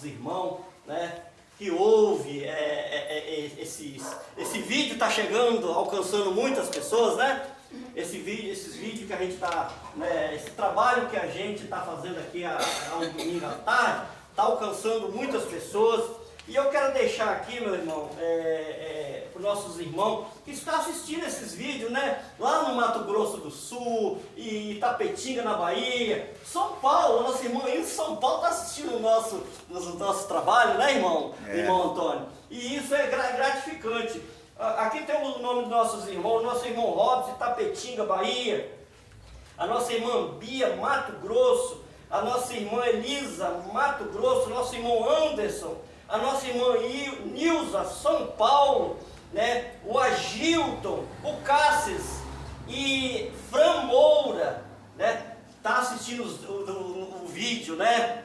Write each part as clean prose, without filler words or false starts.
irmãos, né, que ouve esse vídeo está chegando, alcançando muitas pessoas, né? Esses vídeos que a gente está, né, esse trabalho que a gente está fazendo aqui ao domingo à tarde, está alcançando muitas pessoas. E eu quero deixar aqui, meu irmão, para os nossos irmãos que estão assistindo esses vídeos, né? Lá no Mato Grosso do Sul, e Itapetinga, na Bahia, São Paulo, nosso irmão em São Paulo está assistindo o nosso trabalho, né, irmão? Irmão Antônio. E isso é gratificante. Aqui temos o nome dos nossos irmãos, nosso irmão Robson, Itapetinga, Bahia, a nossa irmã Bia, Mato Grosso, a nossa irmã Elisa, Mato Grosso, nosso irmão Anderson, a nossa irmã Nilza, São Paulo, né? O Agilton, o Cassis e Fran Moura, né? Tá assistindo o vídeo, né?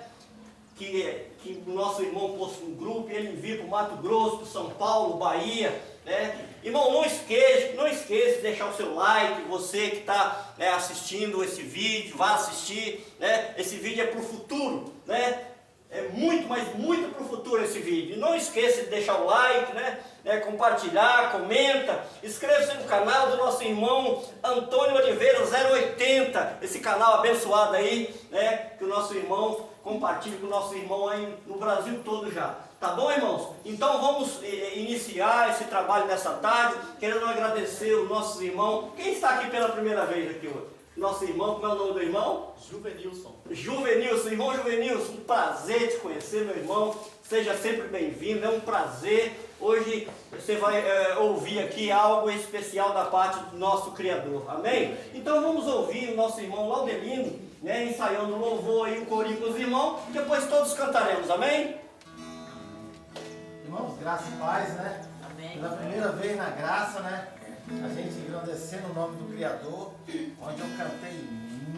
Que o nosso irmão postou no grupo, ele envia para o Mato Grosso, São Paulo, Bahia, né? Irmão, não esqueça de deixar o seu like, você que está assistindo esse vídeo, vá assistir, né? Esse vídeo é para o futuro, né? É muito, mas muito para o futuro esse vídeo. Não esqueça de deixar o like, né? Compartilhar, comenta, inscreva-se no canal do nosso irmão Antônio Oliveira 080, esse canal abençoado aí, né? Que o nosso irmão compartilha com o nosso irmão aí no Brasil todo já. Tá bom, irmãos? Então vamos iniciar esse trabalho nessa tarde, querendo agradecer os nossos irmãos. Quem está aqui pela primeira vez aqui hoje? Nosso irmão, como é o nome do irmão? Juvenilson. Juvenilson, irmão Juvenilson, um prazer te conhecer, meu irmão. Seja sempre bem-vindo, é um prazer. Hoje você vai ouvir aqui algo especial da parte do nosso Criador, amém? Então vamos ouvir o nosso irmão Laudelino, né, ensaiando o louvor e o corinho com os irmãos, depois todos cantaremos, amém? Irmãos, graça e paz, né? Amém. Pela primeira vez na graça, né? A gente engrandecendo o nome do Criador, onde eu cantei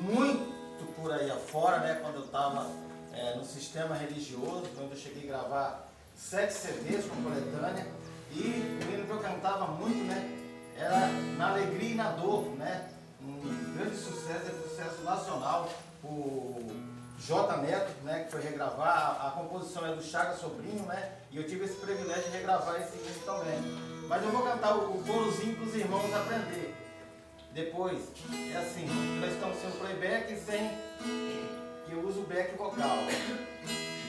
muito por aí afora, né? Quando eu estava no sistema religioso, quando eu cheguei a gravar 7 CDs com coletânea, e o hino que eu cantava muito, né? Era Na Alegria e na Dor, né? Um grande sucesso, sucesso nacional, o J. Neto, né? Que foi regravar, a composição é do Chaga Sobrinho, né? E eu tive esse privilégio de regravar esse hino também. Mas eu vou cantar o corozinho para os irmãos aprender. Depois, é assim, nós estamos sem o playback e sem que eu uso o back vocal.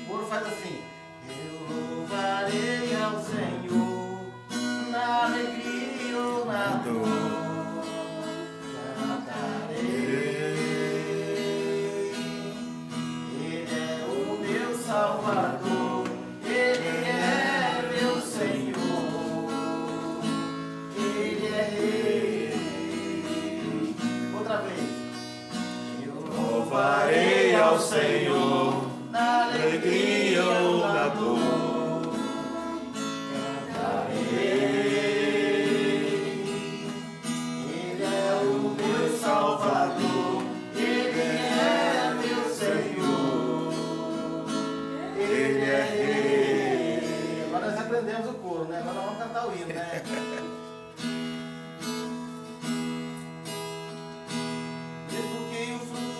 O coro faz assim: eu louvarei ao Senhor na alegria ou na dor, cantarei. Ele é o meu Salvador, Ele é meu Senhor. Outra vez. Eu Louvarei ao Senhor na alegria ou na dor. Cantarei. Ele é o meu Salvador, Ele é meu Senhor. Ele é Rei. Agora nós aprendemos o coro, né? Agora nós vamos cantar o hino, né?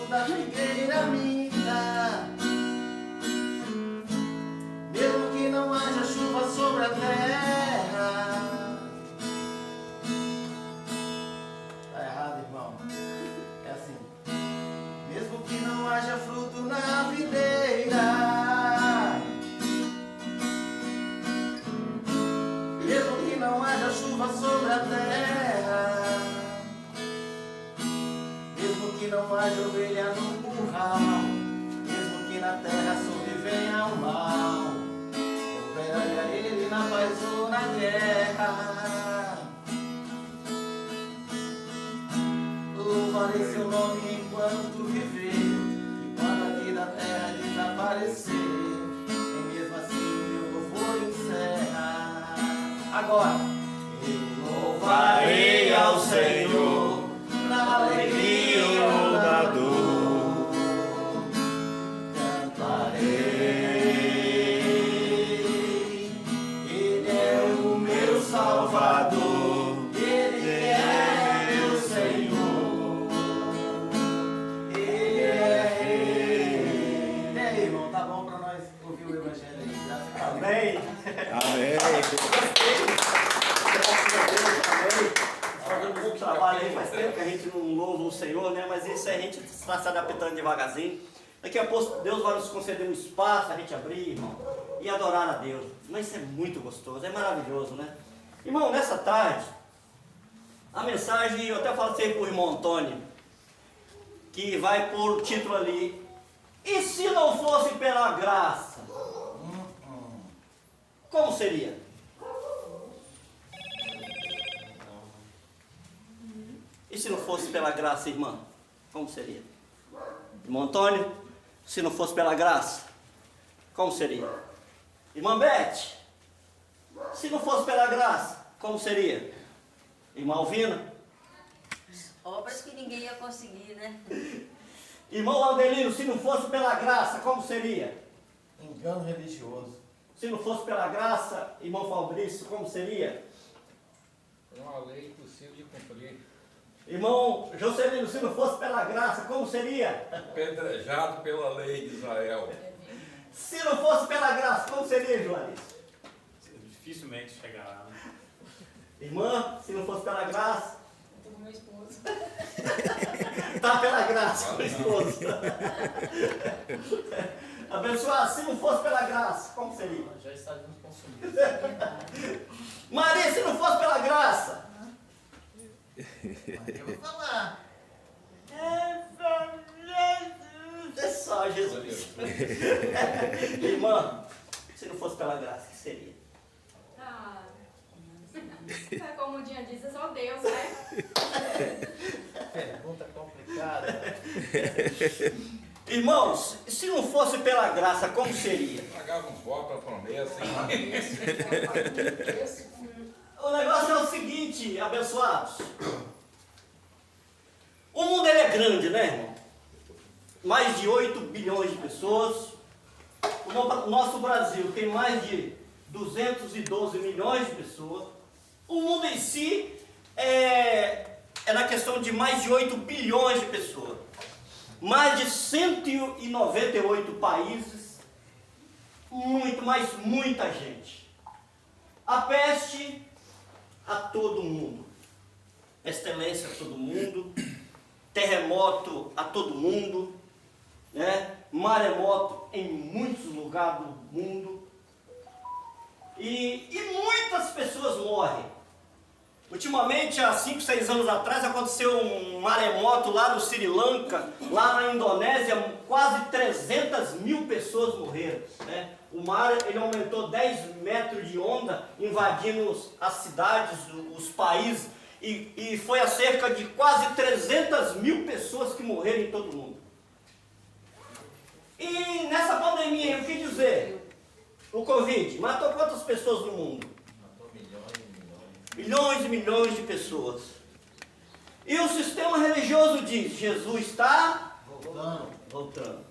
Da figueira minta, mesmo que não haja chuva sobre a terra. Tá errado, irmão. É assim: mesmo que não haja fruto na videira, mesmo que não haja chuva sobre a terra, mesmo que não haja ovelha no curral, mesmo que na terra sobrevenha o mal, operaria ele na paz ou na guerra. Louvarei seu nome enquanto viver, e quando aqui da terra desaparecer, e mesmo assim meu louvor encerra. Agora, eu louvarei ao Senhor na alegria ou na dor, cantarei. Ele é o meu Salvador, Ele é meu Senhor, Ele é Rei. E aí, irmão, tá bom para nós ouvir o Evangelho? evangelho aí. Graças a Deus. Amém. Amém. Amém. Fazendo um bom trabalho aí, faz tempo que a gente não louva o Senhor, né? Mas isso aí a gente está se adaptando devagarzinho. Daqui a pouco Deus vai nos conceder um espaço, a gente abrir, irmão, e adorar a Deus. Mas isso é muito gostoso, é maravilhoso, né? Irmão, nessa tarde, a mensagem, eu até falei para o irmão Antônio, que vai pôr o título ali, e se não fosse pela graça, como seria? E se não fosse pela graça, irmã, como seria? Irmão Antônio, se não fosse pela graça, como seria? Irmã Beth, se não fosse pela graça, como seria? Irmã Alvina? Obras que ninguém ia conseguir, né? Irmão Aldelino, se não fosse pela graça, como seria? Engano religioso. Se não fosse pela graça, irmão Fabrício, como seria? É uma lei impossível de cumprir. Irmão Jocelino, se não fosse pela graça, como seria? Apedrejado pela lei de Israel. Se não fosse pela graça, como seria, Joanes? Dificilmente chegará. Né? Irmã, se não fosse pela graça, Tô com meu esposo. tá pela graça, meu esposo. Abençoado, se não fosse pela graça, como seria? Já estaríamos consumidos. Maria, se não fosse pela graça, Mas eu vou falar. é só Jesus. Irmã, se não fosse pela graça, o que seria? Ah, como o Dinha disse, é só Deus, né? Pergunta complicada. Irmãos, se não fosse pela graça, como seria? Pagava uns votos para promessa. O negócio é o seguinte, abençoados. O mundo ele é grande, né, irmão? Mais de 8 bilhões de pessoas. O nosso Brasil tem mais de 212 milhões de pessoas. O mundo em si é na questão de mais de 8 bilhões de pessoas. Mais de 198 países. Muita gente. A peste a todo mundo. Pestilência a todo mundo. Terremoto a todo mundo. Né? Maremoto em muitos lugares do mundo. E muitas pessoas morrem. Ultimamente, há 5, 6 anos atrás, aconteceu um maremoto lá no Sri Lanka, lá na Indonésia, quase 300 mil pessoas morreram. Né? O mar ele aumentou 10 metros de onda, invadindo as cidades, os países, e foi a cerca de quase 300 mil pessoas que morreram em todo o mundo. E nessa pandemia, o que dizer? O Covid matou quantas pessoas no mundo? Matou milhões e milhões. Milhões e milhões de pessoas. E o sistema religioso diz, Jesus está voltando.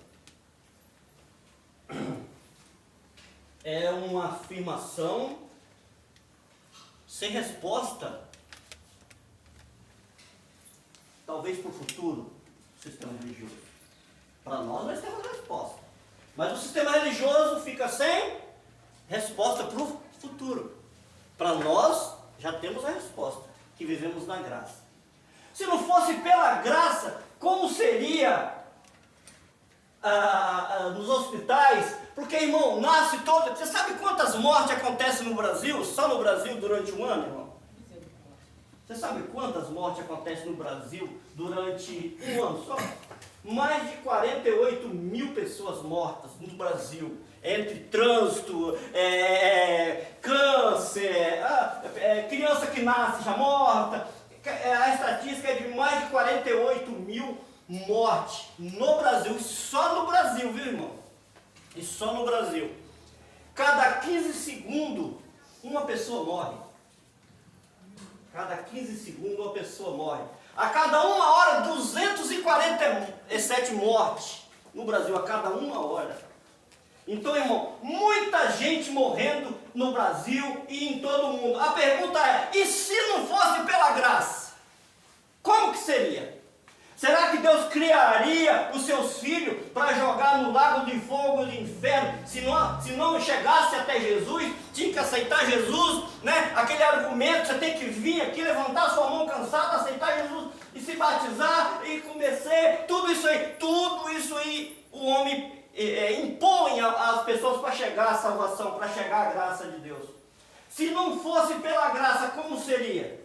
É uma afirmação sem resposta. Talvez para o futuro, o sistema religioso. Para nós temos resposta. Mas o sistema religioso fica sem resposta para o futuro. Para nós, já temos a resposta, que vivemos na graça. Se não fosse pela graça, como seria nos hospitais? Porque, irmão, nasce todo... Você sabe quantas mortes acontecem no Brasil, só no Brasil, durante um ano, irmão? Você sabe quantas mortes acontecem no Brasil durante um ano só? Mais de 48 mil pessoas mortas no Brasil, entre trânsito, câncer, criança que nasce já morta. A estatística é de mais de 48 mil mortes no Brasil, só no Brasil, viu, irmão? E só no Brasil. Cada 15 segundos, uma pessoa morre. Cada 15 segundos, uma pessoa morre. A cada 1 hora, 247 mortes no Brasil, a cada 1 hora. Então, irmão, muita gente morrendo no Brasil e em todo o mundo. A pergunta é, e se não fosse pela graça? Como que seria? Será que Deus criaria os seus filhos para jogar no lago de fogo do inferno? Se não chegasse até Jesus, tinha que aceitar Jesus, né? Aquele argumento, você tem que vir aqui, levantar sua mão cansada, aceitar Jesus e se batizar e começar, tudo isso aí, o homem impõe às pessoas para chegar à salvação, para chegar à graça de Deus. Se não fosse pela graça, como seria?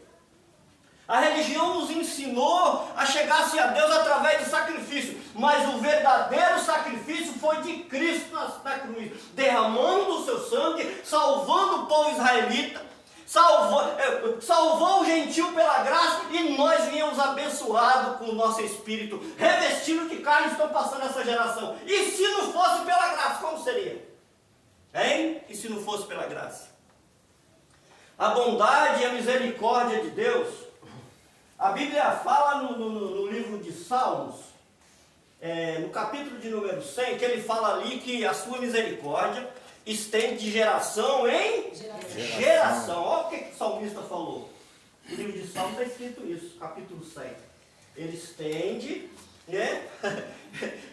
A religião nos ensinou a chegar-se a Deus através de sacrifício, mas o verdadeiro sacrifício foi de Cristo na cruz, derramando o seu sangue, salvando o povo israelita, salvou o gentil pela graça, e nós viemos abençoados com o nosso espírito, revestido de carne, estão passando essa geração. E se não fosse pela graça, como seria? Hein? E se não fosse pela graça? A bondade e a misericórdia de Deus, a Bíblia fala no livro de Salmos, no capítulo de número 100, que ele fala ali que a sua misericórdia estende de geração em geração. Olha o que o salmista falou. No livro de Salmos está escrito isso, capítulo 100. Ele estende, né,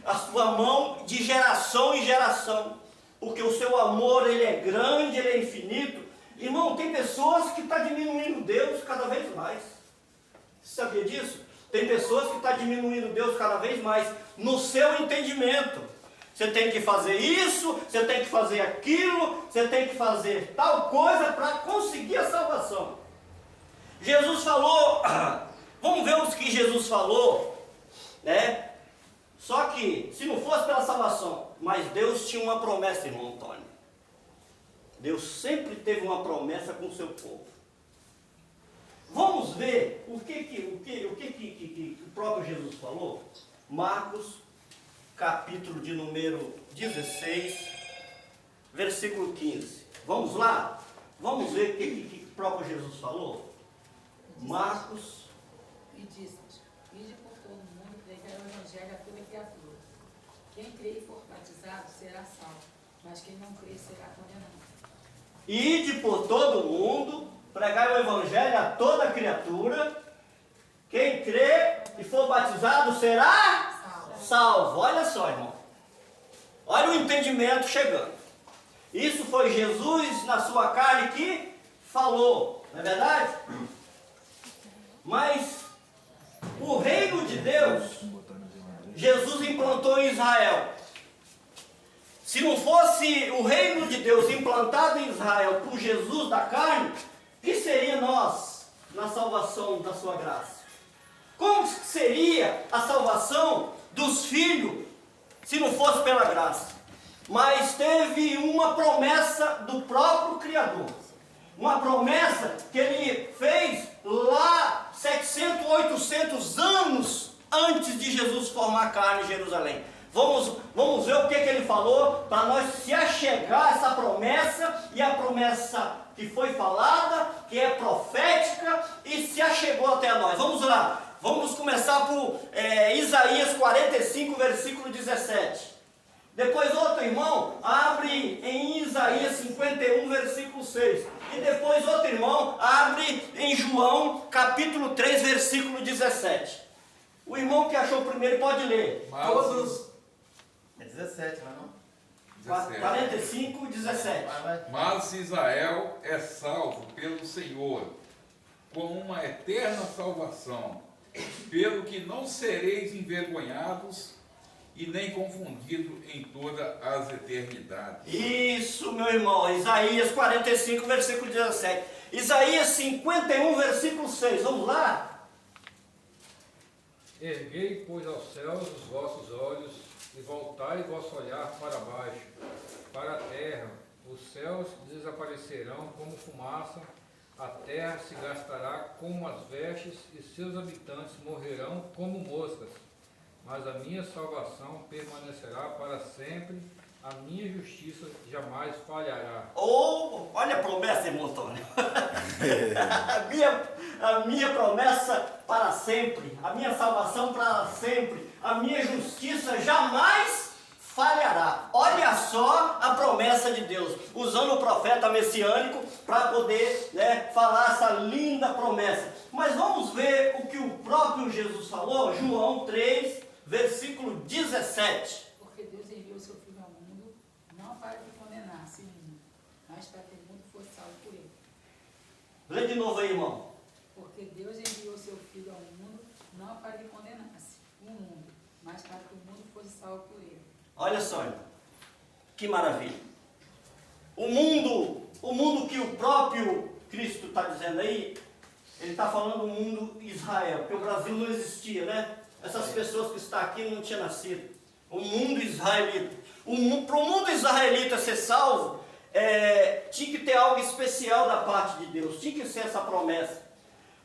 a sua mão de geração em geração, porque o seu amor, ele é grande, ele é infinito. Irmão, tem pessoas que estão diminuindo Deus cada vez mais. Você sabia disso? Tem pessoas que estão diminuindo Deus cada vez mais no seu entendimento. Você tem que fazer isso, você tem que fazer aquilo, você tem que fazer tal coisa para conseguir a salvação. Jesus falou, vamos ver o que Jesus falou, né? Só que, se não fosse pela salvação, mas Deus tinha uma promessa, irmão Antônio. Deus sempre teve uma promessa com o seu povo. Vamos ver o que o próprio Jesus falou? Marcos, capítulo de número 16, versículo 15. Vamos lá? Vamos ver o que o próprio Jesus falou? Marcos. E disse: ide por todo mundo, pregar o evangelho a toda criatura. Quem crer e for batizado será salvo, mas quem não crer será condenado. Ide por todo mundo, pregai o evangelho a toda criatura. Quem crê e for batizado será salvo. Olha só, irmão. Olha o entendimento chegando. Isso foi Jesus na sua carne que falou, não é verdade? Mas o reino de Deus, Jesus implantou em Israel. Se não fosse o reino de Deus implantado em Israel por Jesus da carne, o que seria nós na salvação da sua graça? Como seria a salvação dos filhos se não fosse pela graça? Mas teve uma promessa do próprio Criador. Uma promessa que ele fez lá 700, 800 anos antes de Jesus formar carne em Jerusalém. Vamos ver o que ele falou para nós se achegar a essa promessa, e a promessa que foi falada, que é profética e se achegou até nós. Vamos lá, vamos começar por Isaías 45, versículo 17. Depois outro irmão abre em Isaías 51, versículo 6. E depois outro irmão abre em João capítulo 3, versículo 17. O irmão que achou primeiro pode ler. Todos... É 17, não é não? 45, 17. Mas Israel é salvo pelo Senhor, com uma eterna salvação, pelo que não sereis envergonhados e nem confundidos em todas as eternidades. Isso, meu irmão. Isaías 45, versículo 17. Isaías 51, versículo 6. Vamos lá? Erguei, pois, aos céus os vossos olhos, e voltai vosso olhar para baixo, para a terra. Os céus desaparecerão como fumaça, a terra se gastará como as vestes, e seus habitantes morrerão como moscas. Mas a minha salvação permanecerá para sempre, a minha justiça jamais falhará. Oh, olha a promessa, irmão Antônio. a minha promessa para sempre, a minha salvação para sempre, a minha justiça jamais falhará. Olha só a promessa de Deus, usando o profeta messiânico para poder, né, falar essa linda promessa. Mas vamos ver o que o próprio Jesus falou, João 3, versículo 17. Porque Deus enviou seu Filho ao mundo, não para que condenasse o mundo, mas para que o mundo fosse salvo por ele. Lê de novo aí, irmão. Porque Deus enviou seu Filho ao mundo, não para que condenasse o mundo, mas para que o mundo fosse salvo por ele. Olha só, irmão, que maravilha. O mundo que o próprio Cristo está dizendo aí, ele está falando do mundo Israel, porque o Brasil não existia, né? Essas pessoas que estão aqui não tinham nascido. O mundo israelita. Para o mundo israelita ser salvo, tinha que ter algo especial da parte de Deus, tinha que ser essa promessa.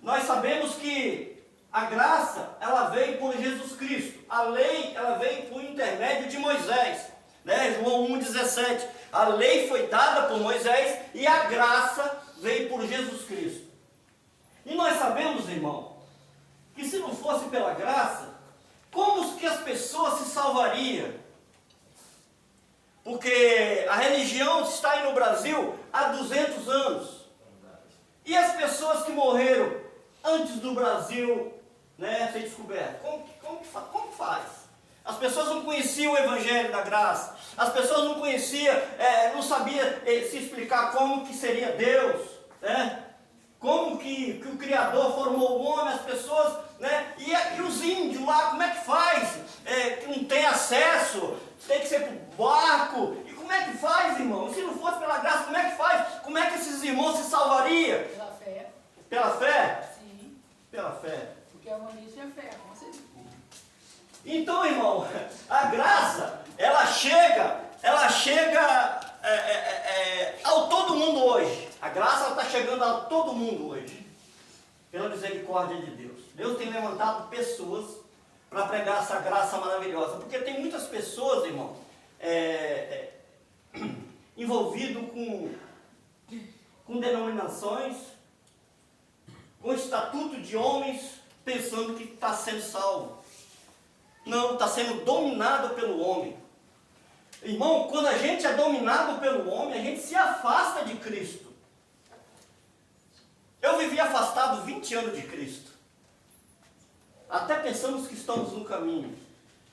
Nós sabemos que a graça, ela veio por Jesus Cristo. A lei, ela veio por intermédio de Moisés. Né? João 1,17. A lei foi dada por Moisés e a graça veio por Jesus Cristo. E nós sabemos, irmão, que se não fosse pela graça, como que as pessoas se salvariam? Porque a religião está aí no Brasil há 200 anos. E as pessoas que morreram antes do Brasil, né, ser descoberto, como que faz? As pessoas não conheciam o Evangelho da Graça. As pessoas não conheciam, não sabiam se explicar como que seria Deus, né? Como que o Criador formou o homem, as pessoas, né? E os índios lá, como é que faz? Que não tem acesso, tem que ser por barco. E como é que faz, irmão? Se não fosse pela graça, como é que faz? Como é que esses irmãos se salvariam? Pela fé. Pela fé? Sim. Pela fé. Porque a humanista é fé, com certeza. Então, irmão, a graça, ela chega ao todo mundo hoje. A graça está chegando a todo mundo hoje, pela misericórdia de Deus. Deus tem levantado pessoas para pregar essa graça maravilhosa, porque tem muitas pessoas, irmão, envolvido com denominações, com estatuto de homens, pensando que está sendo salvo. Não, está sendo dominado pelo homem. Irmão, quando a gente é dominado pelo homem, a gente se afasta de Cristo. Eu vivi afastado 20 anos de Cristo. Até pensamos que estamos no caminho,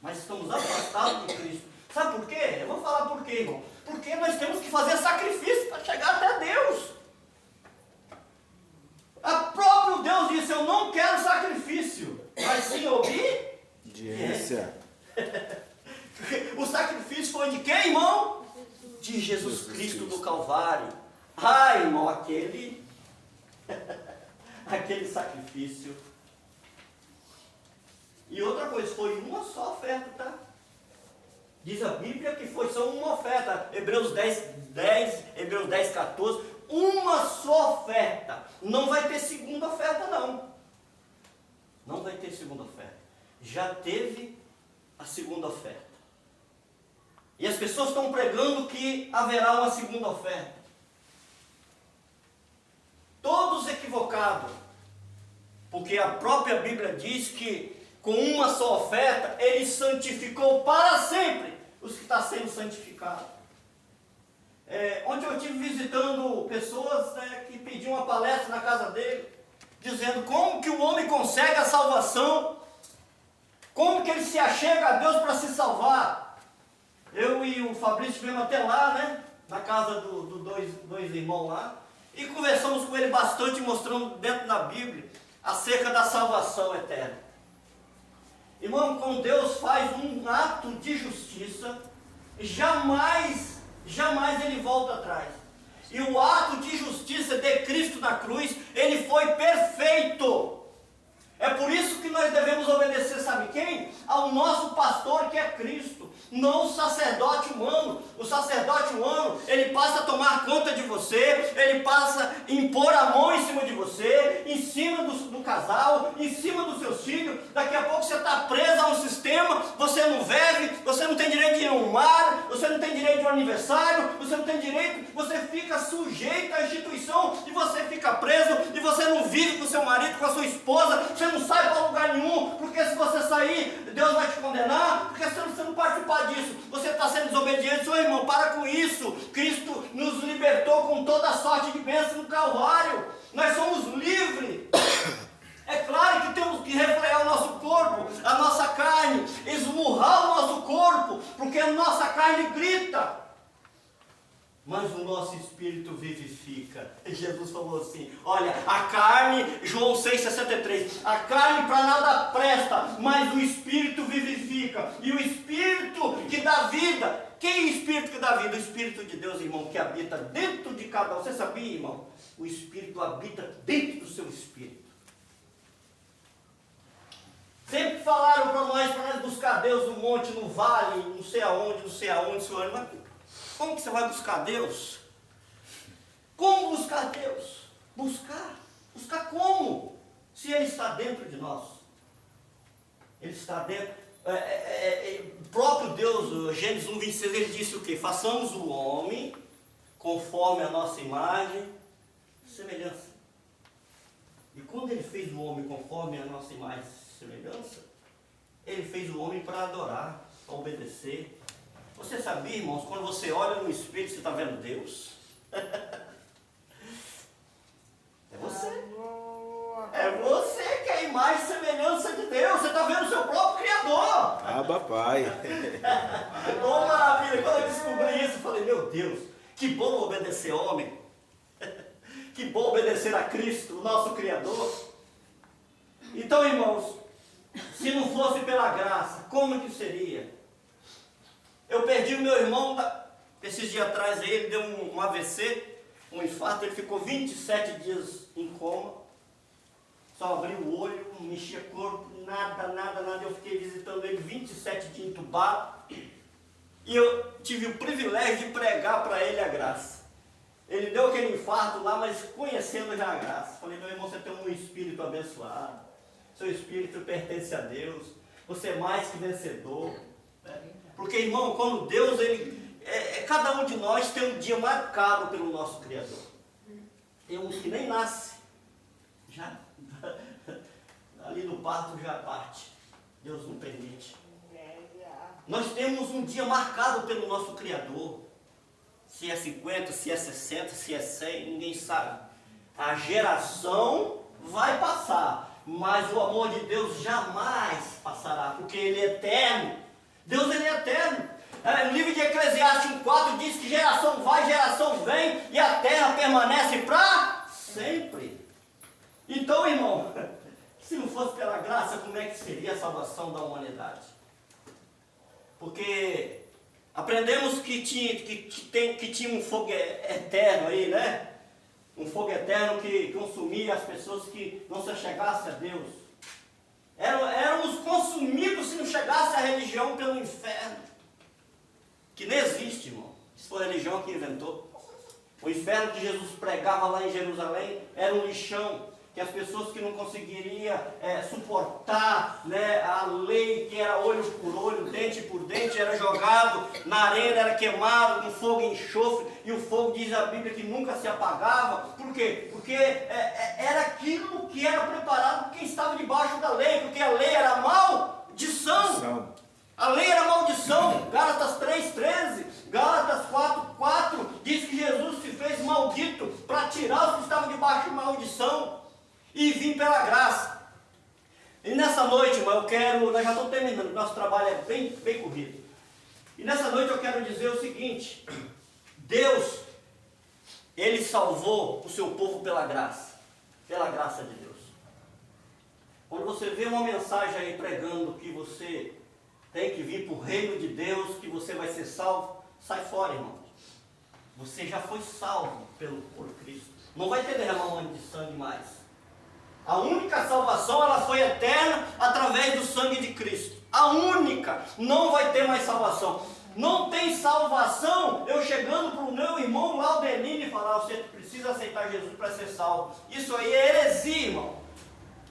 mas estamos afastados de Cristo. Sabe por quê? Eu vou falar por quê, irmão. Porque nós temos que fazer sacrifício para chegar até Deus. O próprio Deus disse, eu não quero sacrifício, mas sim obediência. O sacrifício foi de quem, irmão? De Jesus Cristo do Calvário. Ai, irmão, aquele sacrifício. E outra coisa, foi uma só oferta, tá? Diz a Bíblia que foi só uma oferta. Hebreus 10, Hebreus 10, 14. Uma só oferta. Não vai ter segunda oferta, não. Não vai ter segunda oferta. Já teve a segunda oferta. E as pessoas estão pregando que haverá uma segunda oferta. Todos equivocados. Porque a própria Bíblia diz que com uma só oferta, Ele santificou para sempre os que estão sendo santificados. Ontem eu estive visitando pessoas, né, que pediam uma palestra na casa dele, dizendo como que o homem consegue a salvação, como que ele se achega a Deus para se salvar. Eu e o Fabrício viemos até lá, né, na casa dos dois irmãos lá, e conversamos com ele bastante, mostrando dentro da Bíblia acerca da salvação eterna. Irmão, quando Deus faz um ato de justiça, jamais ele volta atrás. E o ato de justiça de Cristo na cruz, ele foi perfeito. É por isso que nós devemos obedecer, sabe quem? Ao nosso pastor, que é Cristo, não o sacerdote humano. O sacerdote humano, ele passa a tomar conta de você, ele passa a impor a mão em cima de você, em cima do casal, em cima dos seus filhos. Daqui a pouco você está preso a um sistema, você não vive, você não tem direito de ir a um mar, você não tem direito de para aniversário, você não tem direito, você fica sujeito à instituição e você fica preso e você não vive com seu marido, com a sua esposa, você não sai para lugar nenhum, porque se você sair, Deus vai te condenar, porque se você não participar disso, você está sendo desobediente. Seu irmão, para com isso. Cristo nos libertou com toda a sorte de bênção no Calvário. Nós somos livres. É claro que temos que refrear o nosso corpo, a nossa carne, esmurrar o nosso corpo, porque a nossa carne grita, mas o nosso espírito vivifica. E Jesus falou assim, olha, a carne, João 6,63, a carne para nada presta, mas o espírito vivifica, e o espírito que dá vida. Quem é o espírito que dá vida? O espírito de Deus, irmão, que habita dentro de cada um. Você sabia, irmão? O espírito habita dentro do seu espírito. Sempre falaram para nós buscar Deus no monte, no vale, não sei aonde, Senhor. Mas como que você vai buscar Deus? Como buscar Deus? Buscar como? Se Ele está dentro de nós. Ele está dentro. O próprio Deus, Gênesis 1,26, Ele disse o quê? Façamos o homem conforme a nossa imagem e semelhança. E quando Ele fez o homem conforme a nossa imagem e semelhança, Ele fez o homem para adorar, para obedecer. Você sabia, irmãos, quando você olha no espelho, você está vendo Deus? É você. É você que é a imagem e semelhança de Deus. Você está vendo o seu próprio Criador. Ah, papai. Oh, maravilha. Quando eu descobri isso, eu falei, meu Deus, que bom obedecer homem. Que bom obedecer a Cristo, o nosso Criador. Então, irmãos, se não fosse pela graça, como que seria? Eu perdi o meu irmão, esses dias atrás, ele deu um AVC, um infarto, ele ficou 27 dias em coma, só abriu o olho, não mexia corpo, nada, eu fiquei visitando ele 27 dias entubado, e eu tive o privilégio de pregar para ele a graça. Ele deu aquele infarto lá, mas conhecendo já a graça. Falei, meu irmão, você tem um espírito abençoado, seu espírito pertence a Deus, você é mais que vencedor. Porque, irmão, quando Deus, cada um de nós tem um dia marcado pelo nosso Criador. Tem uns que nem nasce, já ali no parto já parte. Deus não permite. Nós temos um dia marcado pelo nosso Criador. Se é 50, se é 60, se é 100, ninguém sabe. A geração vai passar, mas o amor de Deus jamais passará, porque Ele é eterno. Deus, Ele é eterno. No livro de Eclesiastes 1,4 diz que geração vai, geração vem, e a terra permanece para sempre. Então, irmão, se não fosse pela graça, como é que seria a salvação da humanidade? Porque aprendemos que tinha um fogo eterno aí, né? Um fogo eterno que consumia as pessoas que não se achegassem a Deus. Éramos consumidos se não chegasse a religião pelo inferno. Que nem existe, irmão. Isso foi a religião que inventou. O inferno que Jesus pregava lá em Jerusalém era um lixão, que as pessoas que não conseguiriam suportar, né, a lei, que era olho por olho, dente por dente, era jogado na arena, era queimado com fogo e enxofre, e o fogo, diz a Bíblia, que nunca se apagava. Por quê? Porque era aquilo que era preparado para quem estava debaixo da lei, porque a lei era maldição. A lei era maldição. Gálatas 3,13, Gálatas 4,4 diz que Jesus se fez maldito para tirar os que estavam debaixo de maldição e vir pela graça. E nessa noite, irmão, nós já estamos terminando, nosso trabalho é bem corrido. E nessa noite eu quero dizer o seguinte: Deus, Ele salvou o seu povo pela graça de Deus. Quando você vê uma mensagem aí pregando que você tem que vir para o reino de Deus, que você vai ser salvo, sai fora, irmão. Você já foi salvo por Cristo. Não vai ter derramamento de sangue mais. A única salvação, ela foi eterna através do sangue de Cristo. A única. Não vai ter mais salvação. Não tem salvação eu chegando para o meu irmão lá, o Denini, e falar, você precisa aceitar Jesus para ser salvo. Isso aí é heresia, irmão.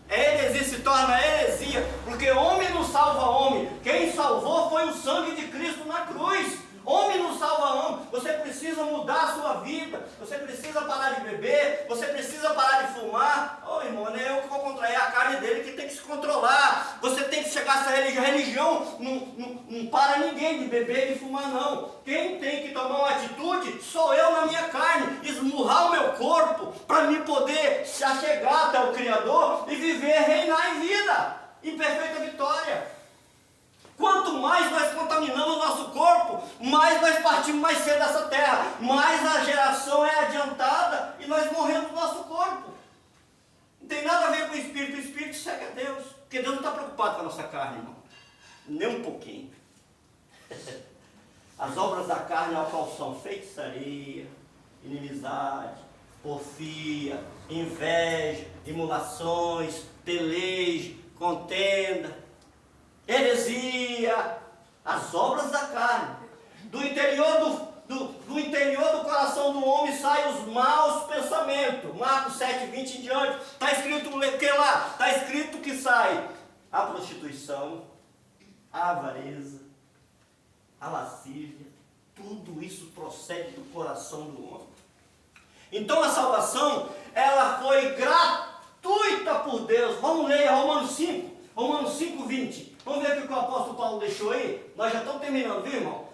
Heresia, se torna heresia, porque homem não salva homem. Quem salvou foi o sangue de Cristo na cruz. Homem não salva homem. Você precisa mudar a sua vida. Você precisa parar de beber. Você precisa parar de fumar. Ô irmão, não é eu que vou contrair, é a carne dele que tem que se controlar. Você tem que chegar a essa religião. A religião não para ninguém de beber e de fumar, não. Quem tem que tomar uma atitude sou eu na minha carne. Esmurrar o meu corpo para me poder chegar até o Criador e viver, reinar em vida, em perfeita vitória. Quanto mais nós contaminamos o nosso corpo, mais nós partimos mais cedo dessa terra, mais a geração é adiantada e nós morremos no nosso corpo. Não tem nada a ver com o Espírito segue a Deus, porque Deus não está preocupado com a nossa carne, irmão, nem um pouquinho. As obras da carne ao qual são feitiçaria, inimizade, porfia, inveja, emulações, peleja, contenda, heresia, as obras da carne. Do interior do interior do coração do homem saem os maus pensamentos. Marcos 7, 20 em diante. Está escrito o que lá? Está escrito que sai a prostituição, a avareza, a lascívia. Tudo isso procede do coração do homem. Então a salvação, ela foi gratuita por Deus. Vamos ler Romanos 5. Romanos 5, 20. Vamos ver o que o apóstolo Paulo deixou aí? Nós já estamos terminando, viu, irmão?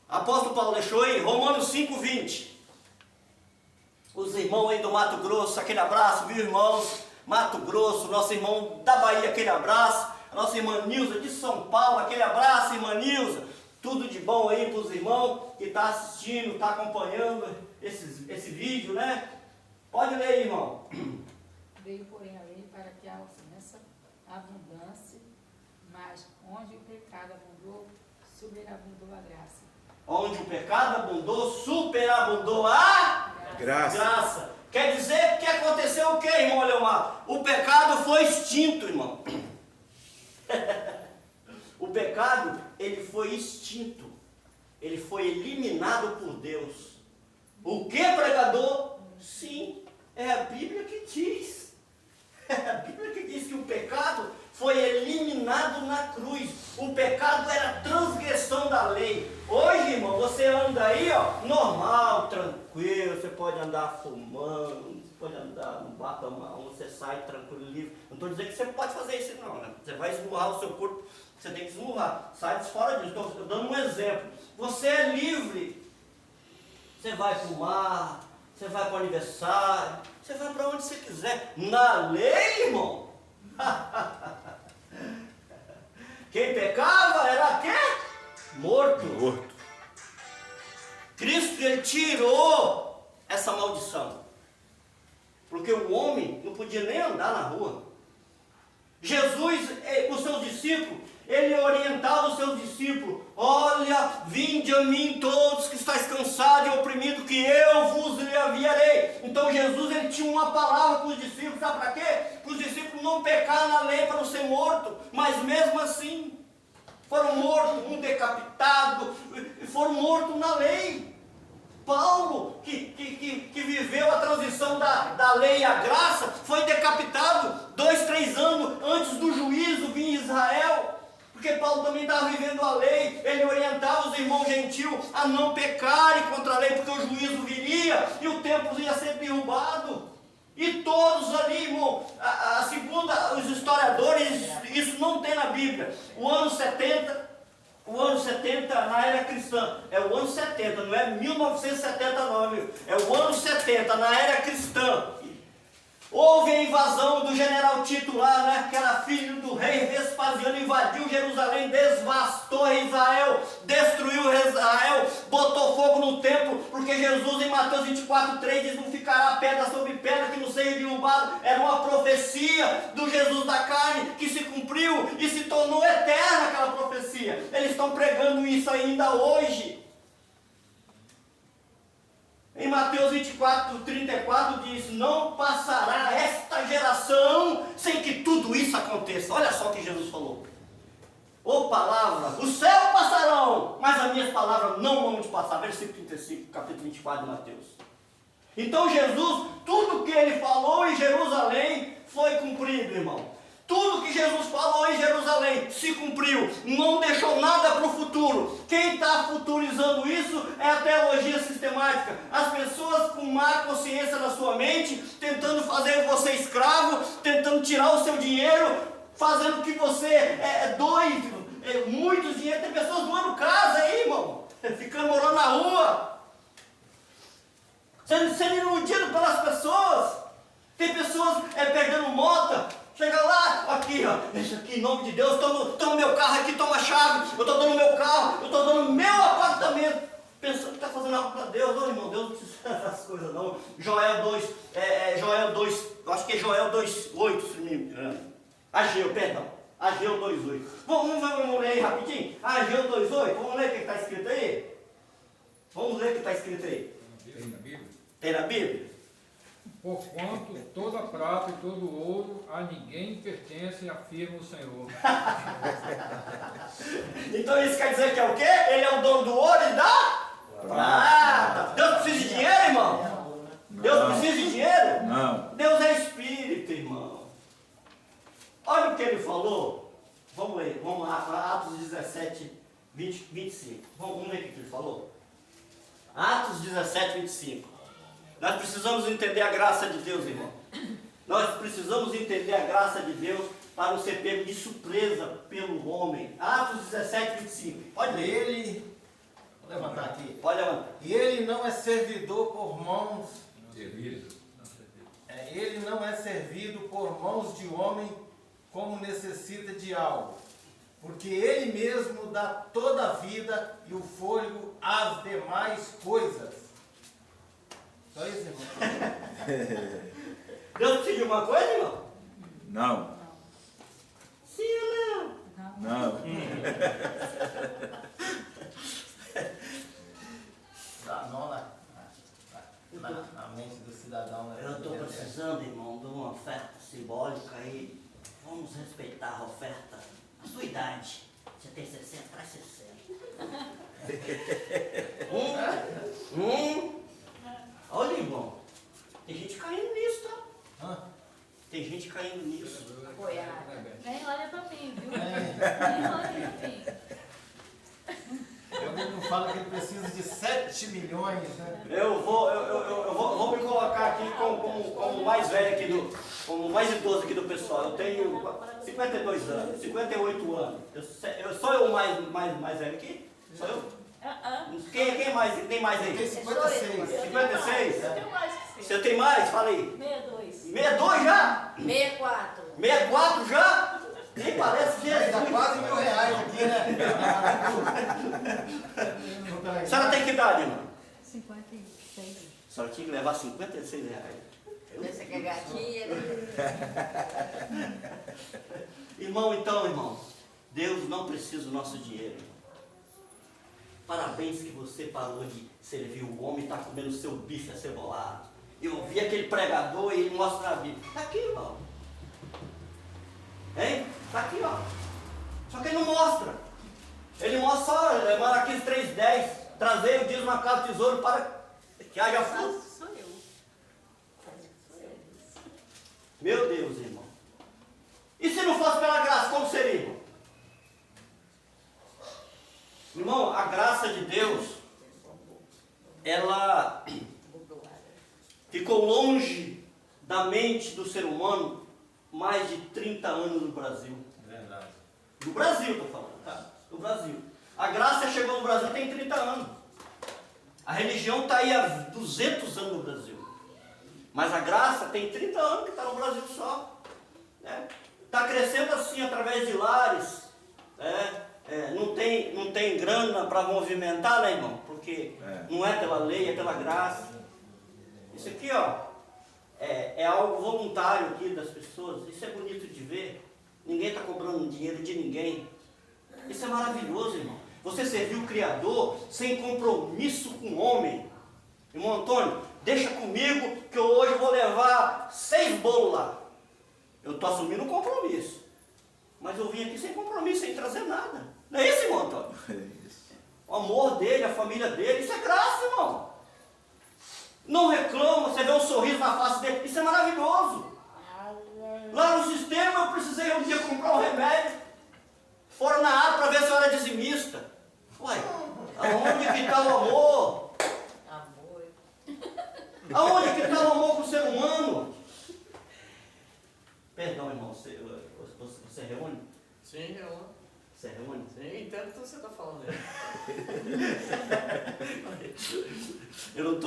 Apóstolo Paulo deixou aí, Romanos 5, 20. Os irmãos aí do Mato Grosso, aquele abraço, viu, irmãos? Mato Grosso, nosso irmão da Bahia, aquele abraço. A nossa irmã Nilza de São Paulo, aquele abraço, irmã Nilza. Tudo de bom aí para os irmãos que estão assistindo, estão acompanhando esse vídeo, né? Pode ler aí, irmão. Veio, porém, a lei para que a ofensa abundância, mas onde o pecado abundou, superabundou a graça. Onde o pecado abundou, superabundou a graça. Quer dizer que aconteceu o que, irmão Leomar? O pecado foi extinto, irmão. O pecado, ele foi extinto. Ele foi eliminado por Deus. O que, pregador? Sim, é a Bíblia que diz. É a Bíblia que diz que o pecado foi eliminado na cruz. O pecado era transgressão da lei. Hoje, irmão, você anda aí, ó, normal, tranquilo, você pode andar fumando, você pode andar no bar tomar um, você sai tranquilo, livre. Não estou dizendo que você pode fazer isso não, né? Você vai esmurrar o seu corpo, você tem que esmurrar. Sai fora disso. Estou dando um exemplo. Você é livre. Você vai fumar, você vai para o aniversário, você vai para onde você quiser. Na lei, irmão. Quem pecava era quê? Morto. Cristo, ele tirou essa maldição. Porque o homem não podia nem andar na rua. Jesus, os seus discípulos, ele orientava os seus discípulos: olha, vinde a mim todos que estáis cansados e oprimidos, que eu vos aliviarei. Então Jesus, ele tinha uma palavra para os discípulos, sabe para quê? Para os discípulos não pecar na lei, para não ser morto. Mas mesmo assim, foram mortos, um decapitado, foram mortos na lei. Paulo, que viveu a transição da lei à graça, foi decapitado 2, 3 anos antes do juízo vir em Israel. Porque Paulo também estava vivendo a lei, ele orientava os irmãos gentios a não pecarem contra a lei, porque o juízo viria e o templo ia ser derrubado. E todos ali, irmão, segundo os historiadores, isso não tem na Bíblia. O ano 70 na era cristã, é o ano 70, não é 1979, é o ano 70 na era cristã. Houve a invasão do general Tito lá, né, que era filho do rei Vespasiano, invadiu Jerusalém, devastou Israel, destruiu Israel, botou fogo no templo, porque Jesus em Mateus 24:3 diz: não ficará pedra sobre pedra que não seja derrubado. Era uma profecia do Jesus da carne que se cumpriu e se tornou eterna aquela profecia. Eles estão pregando isso ainda hoje. Em Mateus 24:34 diz: não passará esta geração sem que tudo isso aconteça. Olha só o que Jesus falou. Ô palavra, os céus passarão, mas as minhas palavras não vão te passar. Versículo 35, capítulo 24 de Mateus. Então Jesus, tudo que ele falou em Jerusalém foi cumprido, irmão. Tudo que Jesus falou em Jerusalém se cumpriu, não deixou nada para o futuro. Quem está futurizando isso é a teologia sistemática. As pessoas com má consciência na sua mente, tentando fazer você escravo, tentando tirar o seu dinheiro, fazendo que você é doido. Muitos dinheiros, tem pessoas doando casa aí, irmão, ficando morando na rua, sendo iludido pelas pessoas. Tem pessoas perdendo moto. Chega lá, aqui ó, deixa aqui em nome de Deus, toma meu carro aqui, toma a chave, eu estou dando meu carro, eu estou dando meu apartamento, pensando que está fazendo algo para Deus. Ô irmão, Deus não precisa dessas coisas não. Joel 2, eu acho que é Joel 2,8, se não me engano. Ageu 2,8. Vamos ler aí rapidinho? Ageu 2,8, vamos ler o que está escrito aí? Vamos ler o que está escrito aí? Tem na Bíblia? Tem na Bíblia? Porquanto toda prata e todo ouro a ninguém pertence, afirma o Senhor. Então isso quer dizer que é o quê? Ele é o dono do ouro e da prata. Deus precisa de dinheiro, irmão? Deus precisa de dinheiro? Não. Deus é espírito, irmão. Olha o que ele falou. Vamos ler, vamos lá, Atos 17, 25. Vamos ver o que ele falou. Atos 17, 25. Nós precisamos entender a graça de Deus, irmão. Nós precisamos entender a graça de Deus para não ser pego de surpresa pelo homem. Atos 17, 25. Pode ler. Ele, vou levantar aqui. Pode levantar. E ele não é servidor por mãos. Servido. Ele não é servido por mãos de homem como necessita de algo, porque ele mesmo dá toda a vida e o fôlego às demais coisas. Só isso, irmão. Deus precisa de uma coisa, irmão? Não. Sim ou não? Não. Dá nó na mente do cidadão. Né? Eu estou precisando, irmão, de uma oferta simbólica aí. Vamos respeitar a oferta. A sua idade. Você tem 60, traz 60. Olha, irmão. Tem gente caindo nisso, tá? Tem gente caindo nisso. Nem olha pra mim, viu? É. Nem olha pra mim. Quando ele não fala que ele precisa de 7 milhões, né? Eu vou me colocar aqui como mais velho aqui como mais idoso aqui do pessoal. Eu tenho 52 anos, 58 anos. Sou eu o mais velho aqui? Sou eu? Quem mais? Tem mais aí? Tem 56. 56? Eu tenho mais que Você tem mais? Fala aí. 62. 62 já? 64. 64 já? Nem parece Jesus. Dá quase R$1.000 aqui, né? A senhora tem que idade, irmã? 56. A senhora tinha que levar 56 reais. Essa que é gatinha, né? Irmão, Deus não precisa do nosso dinheiro. Parabéns que você parou de servir o homem e está comendo seu bife acebolado. Eu vi aquele pregador e ele mostra a Bíblia. Está aqui, irmão. Hein? Está aqui, ó. Só que ele não mostra. Ele mostra só Malaquias 3,10. Trazer o dízimo na casa do tesouro para que haja fruto. Sou eu. Meu Deus, irmão. E se não fosse pela graça, como seria, irmão? Irmão, a graça de Deus, ela ficou longe da mente do ser humano mais de 30 anos no Brasil. Verdade. No Brasil, estou falando, tá? No Brasil. A graça chegou no Brasil tem 30 anos. A religião está aí há 200 anos no Brasil. Mas a graça tem 30 anos que está no Brasil só. Está crescendo assim através de lares. Não tem grana para movimentar, né, irmão? Porque não é pela lei, é pela graça. Isso aqui, ó, é algo voluntário aqui das pessoas. Isso é bonito de ver. Ninguém está cobrando dinheiro de ninguém. Isso é maravilhoso, irmão. Você serviu o Criador sem compromisso com o homem. Irmão Antônio, deixa comigo que hoje eu vou levar 6 bolos lá. Eu estou assumindo um compromisso. Mas eu vim aqui sem compromisso, sem trazer nada. Não é isso, irmão Antônio? É isso. O amor dele, a família dele, isso é graça, irmão. Não reclama, você vê um sorriso na face dele, isso é maravilhoso. Lá no sistema eu precisei um dia comprar um remédio. Foram na ata para ver se eu era dizimista. Uai, aonde que está o amor? Amor. Aonde que está o amor com o ser humano? Perdão, irmão, você reúne? Sim, Você reúne? eu entendo o que você está falando aí. Eu não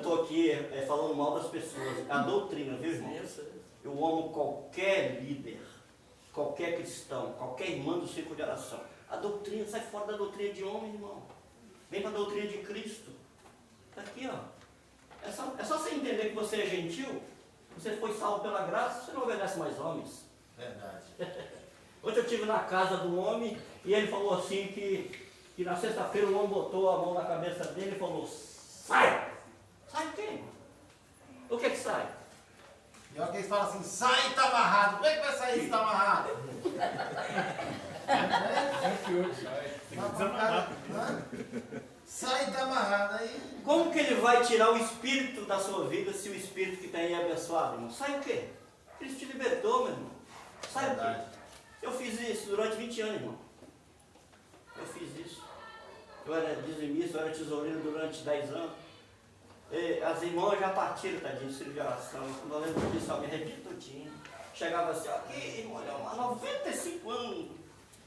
tô aqui falando mal das pessoas. A doutrina, viu, irmão? Eu amo qualquer líder, qualquer cristão, qualquer irmão do círculo de oração. A doutrina, sai fora da doutrina de homem, irmão. Vem para a doutrina de Cristo. Está aqui, ó. É só você entender que você é gentil, você foi salvo pela graça, você não obedece mais homens. Verdade. Ontem eu estive na casa do homem e ele falou assim que na sexta-feira o homem botou a mão na cabeça dele e falou, sai! Sai o quê, irmão? O que sai? E olha que eles falam assim, sai e tá amarrado. Como é que vai sair se tá amarrado? Sempre hoje sai. Sai e tá amarrado. Aí... Como que ele vai tirar o espírito da sua vida se o espírito que tem aí é abençoado, irmão? Sai o quê? Cristo te libertou, meu irmão. Sai o quê? Eu fiz isso durante 20 anos, irmão. Eu fiz isso. Eu era dizimista, eu era tesoureiro durante 10 anos. E as irmãs já partiram, tadinho, de de oração. Quando eu lembro disso, eu me arrepio todinho. Chegava assim, ok, irmão Leomar, 95 anos.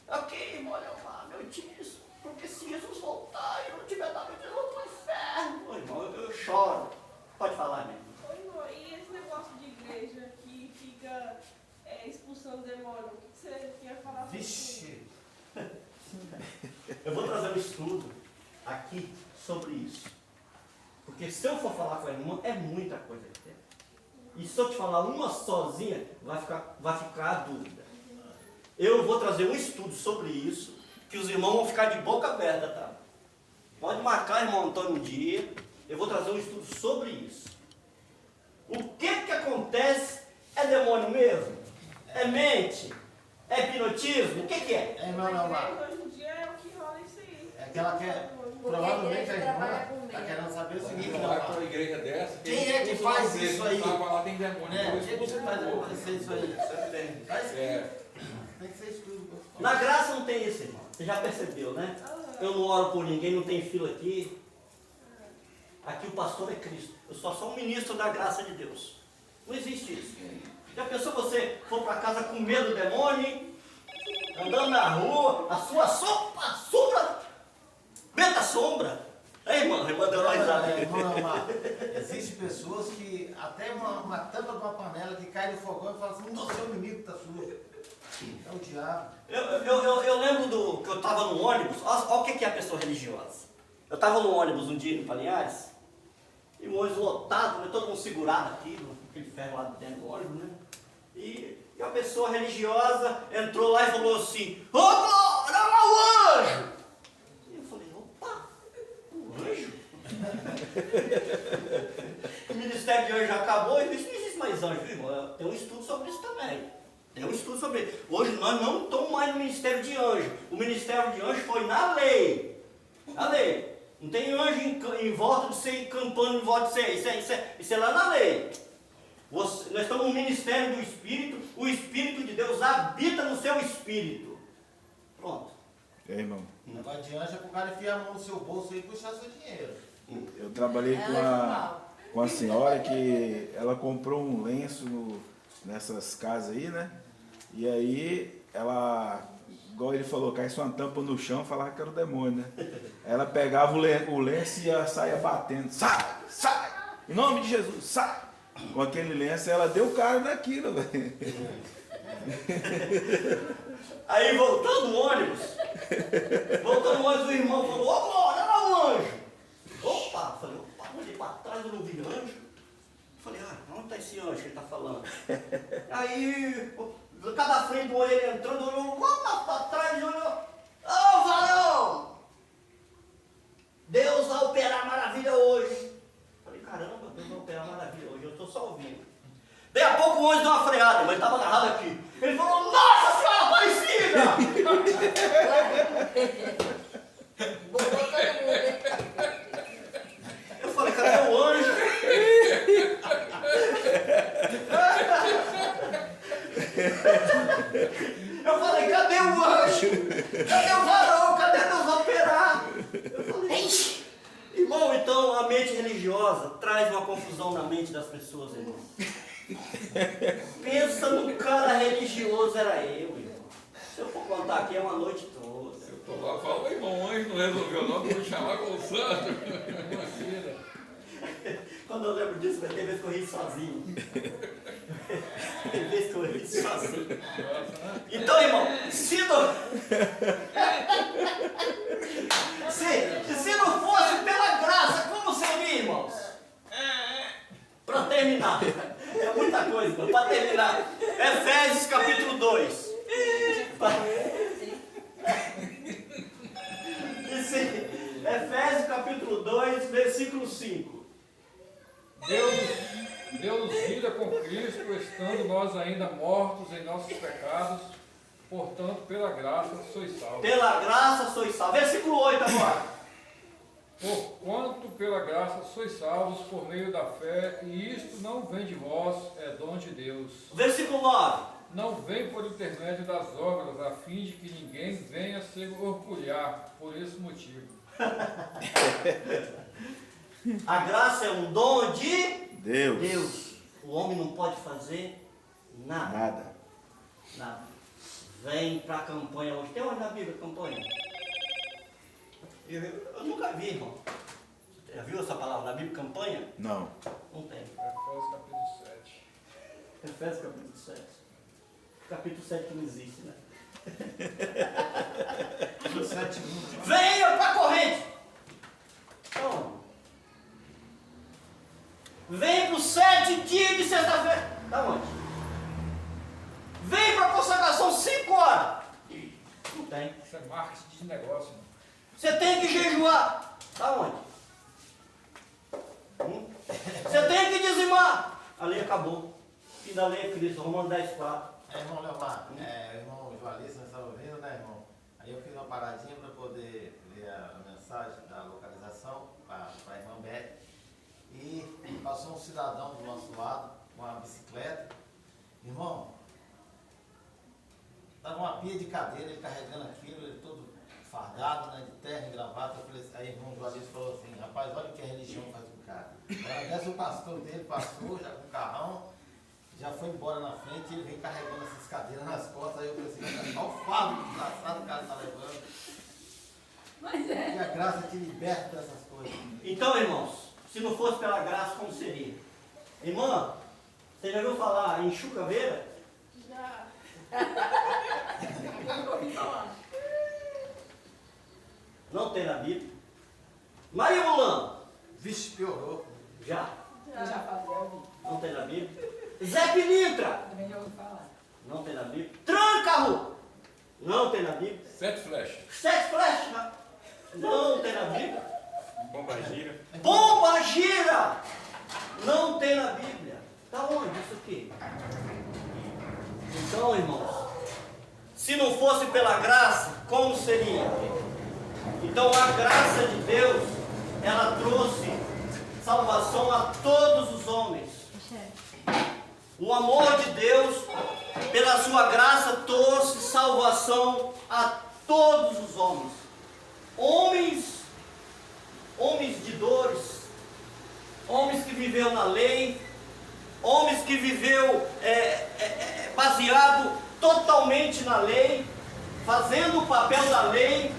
Ok, irmão Leomar, meu disso. Porque se Jesus voltar e eu não tiver dado de novo pro inferno. Ô, irmão, eu choro. Pode falar, meu irmão. Ô, irmão, e esse negócio de igreja que fica expulsando demônio? O que você quer falar sobre isso? Vixe. Eu vou trazer um estudo aqui sobre isso. Porque se eu for falar com a irmã, é muita coisa que tem. E se eu te falar uma sozinha, vai ficar a dúvida. Eu vou trazer um estudo sobre isso, que os irmãos vão ficar de boca aberta, tá? Pode marcar, irmão Antônio, um dia. Eu vou trazer um estudo sobre isso. O que acontece? É demônio mesmo? É mente? É hipnotismo? O que é? É, irmão Leomar. Hoje em dia é o que rola isso aí. É que ela quer... Provavelmente a irmã está querendo saber o seguinte, Não vai para uma igreja dessa. Quem é que faz isso aí? Lá tem demônio. Né? Quem é que faz acontecer isso aí? Faz É. Tem que ser estudo. Na graça não tem isso, irmão. Você já percebeu, né? Eu não oro por ninguém, não tem fila aqui. Aqui o pastor é Cristo. Eu sou só um ministro da graça de Deus. Não existe isso. Já pensou você for para casa com medo do demônio, andando na rua, a sua sombra, medo da sombra. Aí, irmão, deu uma risada. Existem pessoas que até uma tampa de uma panela que cai no fogão e fala assim, nossa, é o inimigo que está sujo. É o diabo. Eu lembro que eu estava no ônibus, olha o que é a pessoa religiosa. Eu estava no ônibus um dia em Palinhares, e o ônibus lotado, né, todo mundo segurado aqui, aquele ferro lá dentro do ônibus, né? E a pessoa religiosa entrou lá e falou assim, ô glória, olha lá o anjo! E eu falei, opa, o anjo? O ministério de anjo já acabou, e isso não existe mais anjo, viu, irmão? Tem um estudo sobre isso também. Tem um estudo sobre isso. Hoje nós não estamos mais no ministério de anjo. O ministério de anjo foi na lei. Na lei. Não tem anjo em volta de você, encampando em volta de você. Isso é lá na lei. Nós estamos no ministério do Espírito. O Espírito de Deus habita no seu espírito. Pronto. É, irmão. O negócio de anjo é pro cara enfiar a mão no seu bolso e puxar seu dinheiro. Eu trabalhei com a senhora que ela comprou um lenço nessas casas aí, né? E aí ela, igual ele falou, cai sua tampa no chão, falava que era o demônio, né? Ela pegava o lenço e saia batendo. Sai, sai! Em nome de Jesus, sai! Com aquele lenço ela deu cara daquilo, velho. Aí voltando o ônibus, o irmão falou, ô glória, olha lá o anjo. Opa, falei, opa, olhei para trás, eu não vi anjo. Falei, onde está esse anjo que ele está falando? Aí, cada frente do olho ele entrando, olhou lá para trás e olhou, ô varão, Deus vai operar maravilha hoje. Falei, caramba, Deus vai operar maravilha hoje, eu estou só ouvindo. Daí a pouco o anjo deu uma freada, mas estava agarrado aqui. Ele falou, nossa senhora Aparecida! Botou todo mundo. Eu falei, cadê o anjo? na mente das pessoas, irmão. Pensa no cara religioso, era eu, irmão. Se eu for contar aqui, é uma noite toda. Eu tô lá, fala, irmão, anjo não resolveu não, vou chamar com o santo. Quando eu lembro disso, tem vezes que eu ri sozinho. Tem vezes que eu ri sozinho. Então, irmão, se não fosse pela graça, como seria, irmãos? Para terminar, é muita coisa, irmão. Para terminar, Efésios capítulo 2. Efésios capítulo 2, versículo 5. Deus nos vida com Cristo, estando nós ainda mortos em nossos pecados, portanto, pela graça sois salvos. Pela graça sois salvos. Versículo 8 agora. Porquanto pela graça sois salvos por meio da fé, e isto não vem de vós, é dom de Deus. Versículo 9. Não vem por intermédio das obras, a fim de que ninguém venha se orgulhar por esse motivo. A graça é um dom de Deus. O homem não pode fazer nada. Nada. Vem para a campanha hoje. Tem onde na Bíblia campanha? Eu nunca vi, irmão. Já viu essa palavra na Bíblia, campanha? Não. Não tem. Efésios capítulo 7. Efésios capítulo 7. Capítulo 7 que não existe, né? Venha para a corrente! Então, vem para os 7 dias de sexta-feira. Da onde? Vem para a consagração 5 horas. Não tem. Isso é marketing de negócio. Né? Você tem que jejuar. Da onde? Você tem que dizimar. A lei acabou. Fim da lei é Cristo. Romanos 10, 4. Irmão Leomar, irmão Joalista, nós estamos ouvindo, né, irmão? Aí eu fiz uma paradinha para poder ler a mensagem da localização para a irmã Beth. E passou um cidadão do nosso lado com uma bicicleta. Irmão, estava uma pia de cadeira, ele carregando aquilo, ele todo fardado, né, de terno e gravata. Eu falei assim, aí o irmão Joalista falou assim, rapaz, olha o que a religião faz com o cara. Agora desce o pastor dele, passou já com o carrão. Já foi embora na frente e ele vem carregando essas cadeiras nas costas. Aí eu falei assim, olha o fardo desgraçado que o cara está levando. Mas é. E a graça te liberta dessas coisas. Então, irmãos, se não fosse pela graça, como seria? Irmã, você já ouviu falar em chucaveira? Já. Eu nunca ouvi falar. Não tem na Bíblia. Maria Mulano? Vixe, piorou. Já. Eu já falei, eu ouvi. Não tem na Bíblia. Zé Pilintra? Também já ouvi falar. Não tem na Bíblia. Trâncaro? Não tem na Bíblia. 7 flechas. 7 flechas? Não tem na Bíblia. Bomba gira. Bomba gira? Não tem na Bíblia. Está onde isso aqui? Então, irmãos, se não fosse pela graça, como seria? Então a graça de Deus, ela trouxe salvação a todos os homens. O amor de Deus, pela sua graça, trouxe salvação a todos os homens. Homens de dores, homens que viveu na lei, homens que viveu baseado totalmente na lei, fazendo o papel da lei,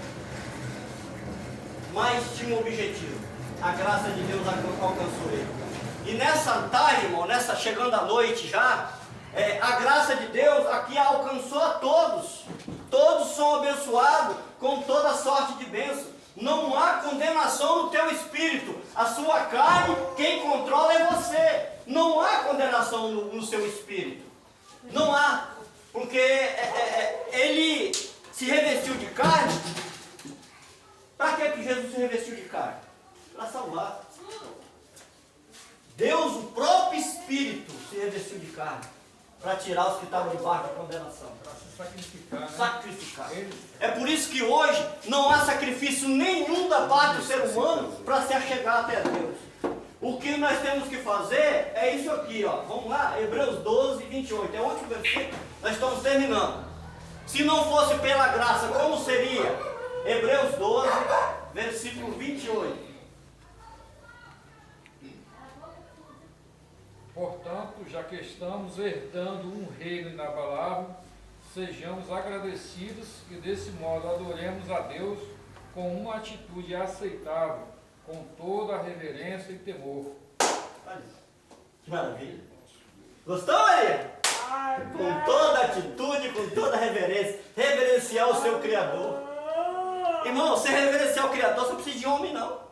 mas tinha um objetivo. A graça de Deus alcançou ele. E nessa tarde, irmão, chegando à noite já, a graça de Deus aqui alcançou a todos. Todos são abençoados com toda sorte de bênção. Não há condenação no teu espírito. A sua carne, quem controla é você. Não há condenação no seu espírito. Não há. Porque ele se revestiu de carne. Para que Jesus se revestiu de carne? Para salvar. Deus, o próprio Espírito, se revestiu de carne para tirar os que estavam debaixo da condenação. Para se sacrificar, né? Sacrificar. É por isso que hoje não há sacrifício nenhum da parte do ser humano para se achegar até Deus. O que nós temos que fazer é isso aqui, ó. Vamos lá, Hebreus 12, 28. É o último versículo, nós estamos terminando. Se não fosse pela graça, como seria? Hebreus 12, versículo 28. Portanto, já que estamos herdando um reino inabalável, sejamos agradecidos e desse modo adoremos a Deus com uma atitude aceitável, com toda a reverência e temor. Olha, que maravilha. Gostou, Maria? Com toda atitude, com toda reverência. Reverenciar o seu Criador. Irmão, você reverenciar o Criador, você não precisa de homem, não.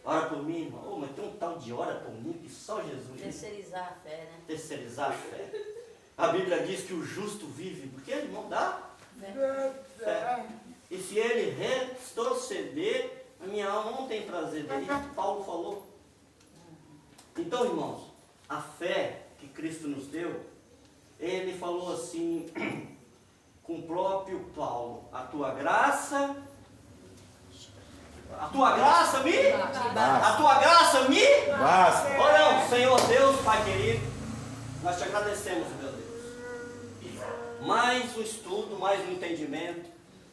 Ora por mim, irmão. Oh, mas tem um tal de ora por mim que só Jesus. Terceirizar a fé, né? Terceirizar a fé. A Bíblia diz que o justo vive, porque ele não dá fé. E se ele retroceder, a minha alma não tem prazer dele. Paulo falou. Então, irmãos, a fé que Cristo nos deu, ele falou assim, com o próprio Paulo, a tua graça me? A tua graça me? Basta. Oramos, Senhor Deus, Pai querido, nós te agradecemos, meu Deus. Mais um estudo, mais um entendimento,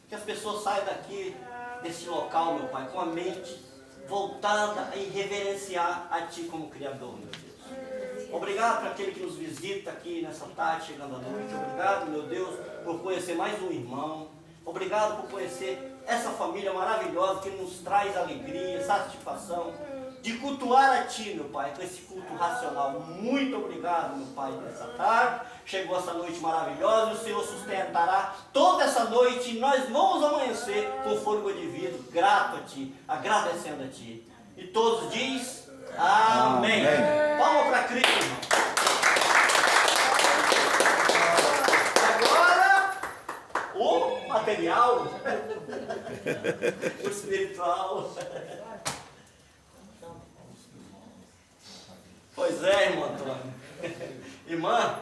que as pessoas saiam daqui, desse local, meu Pai, com a mente voltada em reverenciar a Ti como Criador, meu Deus. Obrigado para aquele que nos visita aqui nessa tarde, chegando à noite. Obrigado, meu Deus, por conhecer mais um irmão. Obrigado por conhecer essa família maravilhosa que nos traz alegria, satisfação de cultuar a Ti, meu Pai, com esse culto racional. Muito obrigado, meu Pai, nessa tarde. Chegou essa noite maravilhosa e o Senhor sustentará toda essa noite e nós vamos amanhecer com fôlego de vida, grato a Ti, agradecendo a Ti. E todos diz amém. Palma para Cristo, irmão. Agora, o material, o espiritual. Pois é, irmão Antônio. Irmã,